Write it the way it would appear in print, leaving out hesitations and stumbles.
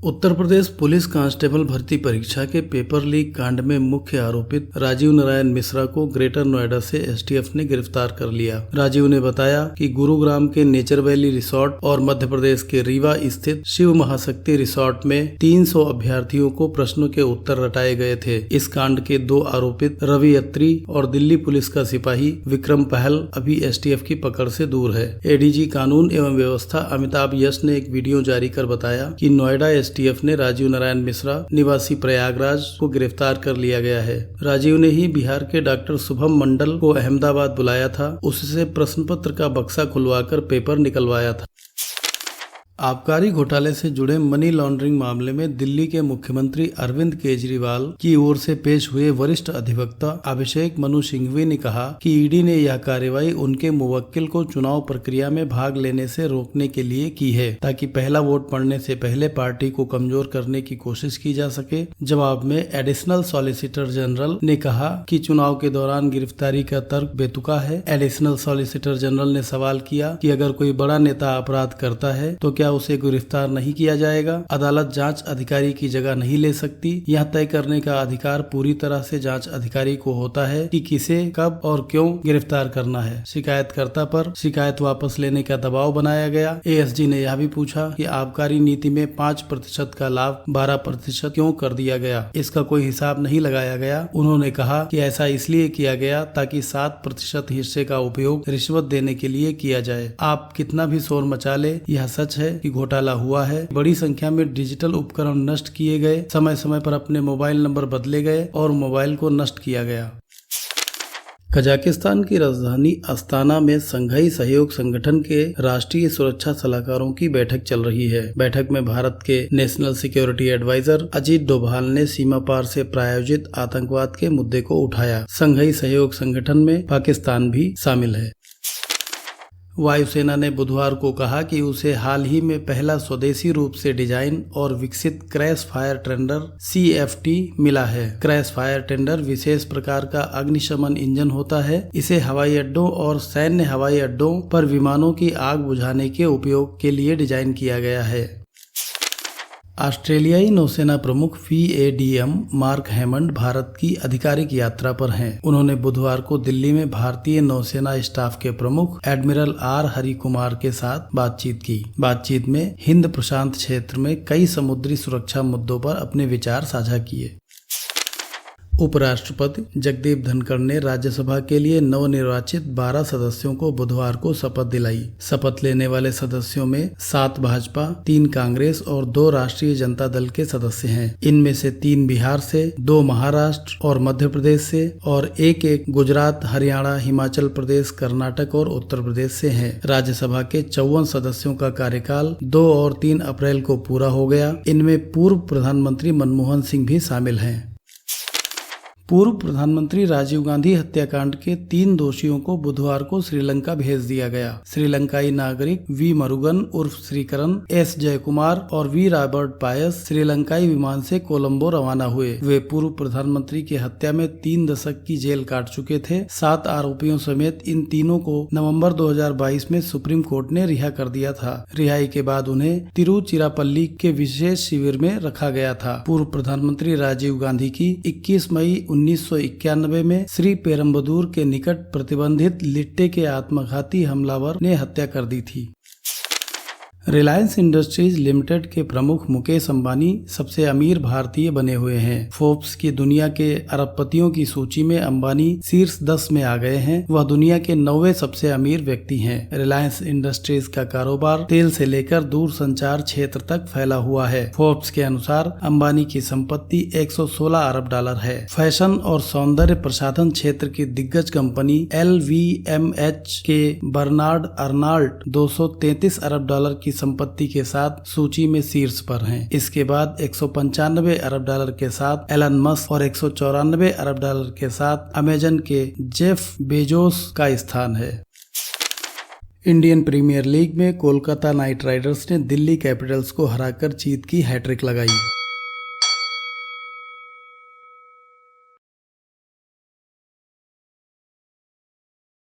Uttar Pradesh police constable भर्ती परीक्षा के पेपर लीक कांड में मुख्य आरोपित राजीव नारायण मिश्रा को ग्रेटर नोएडा से एसटीएफ ने गिरफ्तार कर लिया। राजीव ने बताया कि गुरुग्राम के नेचर वैली रिसोर्ट और मध्य प्रदेश के रीवा स्थित शिव महाशक्ति रिसोर्ट में 300 अभ्यर्थियों को प्रश्नों के उत्तर रटाए गए थे। इस कांड के 2 आरोपित रवि अत्री और दिल्ली पुलिस का सिपाही विक्रम पहल अभी एसटीएफ की पकड़ से दूर है। एडीजी कानून एवं व्यवस्था अमिताभ यश ने एक वीडियो जारी कर बताया कि नोएडा एसटीएफ ने राजीव नारायण मिश्रा निवासी प्रयागराज को गिरफ्तार कर लिया गया है। राजीव ने ही बिहार के डॉक्टर शुभम मंडल को अहमदाबाद बुलाया था, उससे प्रश्न पत्र का बक्सा खुलवाकर पेपर निकलवाया था। आबकारी घोटाले से जुड़े मनी लॉन्ड्रिंग मामले में दिल्ली के मुख्यमंत्री अरविंद केजरीवाल की ओर से पेश हुए वरिष्ठ अधिवक्ता अभिषेक मनु सिंघवी ने कहा कि ईडी ने यह कार्रवाई उनके मुवक्किल को चुनाव प्रक्रिया में भाग लेने से रोकने के लिए की है, ताकि पहला वोट पड़ने से पहले पार्टी को कमजोर करने की कोशिश की जा सके। जवाब में एडिशनल सॉलिसिटर जनरल ने कहा कि चुनाव के दौरान गिरफ्तारी का तर्क बेतुका है। एडिशनल सॉलिसिटर जनरल ने सवाल किया कि अगर कोई बड़ा नेता अपराध करता है तो क्या उसे गिरफ्तार नहीं किया जाएगा? अदालत जांच अधिकारी की जगह नहीं ले सकती। यह तय करने का अधिकार पूरी तरह से जांच अधिकारी को होता है कि किसे कब और क्यों गिरफ्तार करना है। शिकायतकर्ता पर शिकायत वापस लेने का दबाव बनाया गया। एएसजी ने यह भी पूछा कि आबकारी नीति में 5% का लाभ 12% क्यों कर दिया गया? इसका कोई हिसाब नहीं लगाया गया। उन्होंने कहा कि ऐसा इसलिए किया गया ताकि 7% हिस्से का उपयोग रिश्वत देने के लिए किया जाए। आप कितना भी शोर मचा ले, यह सच है कि घोटाला हुआ है। बड़ी संख्या में डिजिटल उपकरण नष्ट किए गए, समय समय पर अपने मोबाइल नंबर बदले गए और मोबाइल को नष्ट किया गया। कजाकिस्तान की राजधानी अस्ताना में संघाई सहयोग संगठन के राष्ट्रीय सुरक्षा सलाहकारों की बैठक चल रही है। बैठक में भारत के national security adviser Ajit Doval ने सीमा पार से प्रायोजित आतंकवाद के मुद्दे को उठाया। संघाई सहयोग संगठन में पाकिस्तान भी शामिल है। वायुसेना ने बुधवार को कहा कि उसे हाल ही में पहला स्वदेशी रूप से डिजाइन और विकसित क्रैश फायर टेंडर CFT मिला है। क्रैश फायर टेंडर विशेष प्रकार का अग्निशमन इंजन होता है। इसे हवाई अड्डों और सैन्य हवाई अड्डों पर विमानों की आग बुझाने के उपयोग के लिए डिजाइन किया गया है। ऑस्ट्रेलियाई नौसेना प्रमुख VADM मार्क हैमंड भारत की आधिकारिक यात्रा पर हैं। उन्होंने बुधवार को दिल्ली में भारतीय नौसेना स्टाफ के प्रमुख एडमिरल R हरि कुमार के साथ बातचीत की। बातचीत में हिंद प्रशांत क्षेत्र में कई समुद्री सुरक्षा मुद्दों पर अपने विचार साझा किए। उपराष्ट्रपति जगदीप धनखड़ ने राज्यसभा के लिए नवनिर्वाचित 12 सदस्यों को बुधवार को शपथ दिलाई। शपथ लेने वाले सदस्यों में 7 भाजपा, 3 कांग्रेस और 2 राष्ट्रीय जनता दल के सदस्य हैं। इनमें से 3 बिहार से, 2 महाराष्ट्र और मध्य प्रदेश से और एक गुजरात, हरियाणा, हिमाचल प्रदेश, कर्नाटक और उत्तर प्रदेश से हैं। राज्यसभा के 54 सदस्यों का कार्यकाल 2 और 3 अप्रैल को पूरा हो गया। इनमें पूर्व प्रधानमंत्री मनमोहन सिंह भी शामिल हैं। पूर्व प्रधानमंत्री राजीव गांधी हत्याकांड के 3 दोषियों को बुधवार को श्रीलंका भेज दिया गया। श्रीलंकाई नागरिक V मरुगन उर्फ श्रीकरण, S जयकुमार और V रॉबर्ट पायस श्रीलंकाई विमान से कोलंबो रवाना हुए। वे पूर्व प्रधानमंत्री की हत्या में 3 दशक की जेल काट चुके थे। 7 आरोपियों समेत इन तीनों को नवंबर 2022 में सुप्रीम कोर्ट ने रिहा कर दिया था। रिहाई के बाद उन्हें तिरुचिरापल्ली के विशेष शिविर में रखा गया था। पूर्व प्रधानमंत्री राजीव गांधी की 21 मई 1991 में श्री पेरम्बदूर के निकट प्रतिबंधित लिट्टे के आत्मघाती हमलावर ने हत्या कर दी थी। रिलायंस इंडस्ट्रीज लिमिटेड के प्रमुख मुकेश अंबानी सबसे अमीर भारतीय बने हुए हैं। फोर्ब्स की दुनिया के अरबपतियों की सूची में अंबानी शीर्ष 10 में आ गए हैं। वह दुनिया के 9वें सबसे अमीर व्यक्ति हैं। रिलायंस इंडस्ट्रीज का कारोबार तेल से लेकर दूर संचार क्षेत्र तक फैला हुआ है। फोर्ब्स के अनुसार अंबानी की संपत्ति 116 अरब डॉलर है। फैशन और सौंदर्य प्रसाधन क्षेत्र की दिग्गज कंपनी LVMH के बर्नार्ड अर्नाल्ड 233 अरब डॉलर की संपत्ति के साथ सूची में शीर्ष पर हैं। इसके बाद 195 अरब डॉलर के साथ एलन मस्क और 194 अरब डॉलर के साथ अमेजन के जेफ बेजोस का स्थान है। इंडियन प्रीमियर लीग में कोलकाता नाइट राइडर्स ने दिल्ली कैपिटल्स को हराकर जीत की हैट्रिक लगाई।